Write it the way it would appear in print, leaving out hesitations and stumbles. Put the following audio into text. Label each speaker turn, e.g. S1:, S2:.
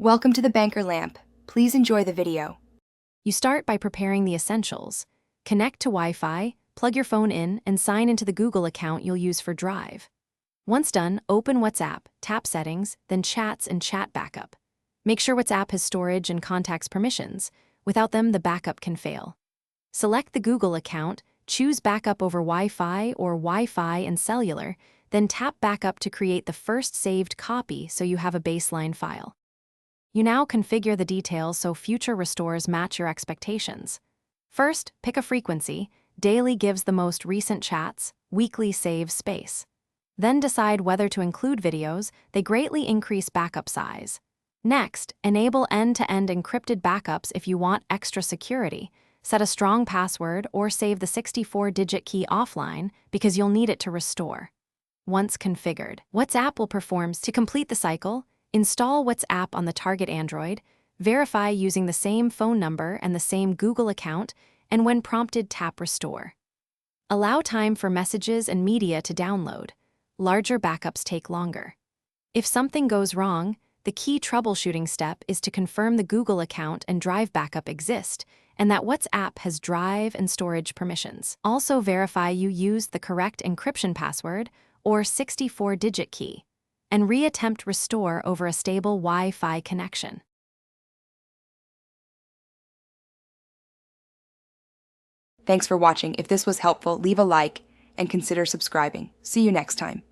S1: Welcome to the Banker Lamp. Please enjoy the video.
S2: You start by preparing the essentials. Connect to Wi-Fi, plug your phone in, and sign into the Google account you'll use for Drive. Once done, open WhatsApp, tap Settings, then Chats and Chat Backup. Make sure WhatsApp has storage and contacts permissions. Without them, the backup can fail. Select the Google account, choose Backup over Wi-Fi or Wi-Fi and Cellular, then tap Backup to create the first saved copy so you have a baseline file. You now configure the details so future restores match your expectations. First, pick a frequency. Daily gives the most recent chats, weekly saves space. Then decide whether to include videos. They greatly increase backup size. Next, enable end-to-end encrypted backups if you want extra security. Set a strong password or save the 64-digit key offline because you'll need it to restore. Once configured, WhatsApp will perform to complete the cycle. Install WhatsApp on the target Android, verify using the same phone number and the same Google account, and when prompted, tap Restore. Allow time for messages and media to download. Larger backups take longer. If something goes wrong, the key troubleshooting step is to confirm the Google account and Drive backup exist, and that WhatsApp has Drive and storage permissions. Also verify you used the correct encryption password or 64-digit key, and reattempt restore over a stable Wi-Fi connection.
S1: Thanks for watching. If this was helpful, leave a like and consider subscribing. See you next time.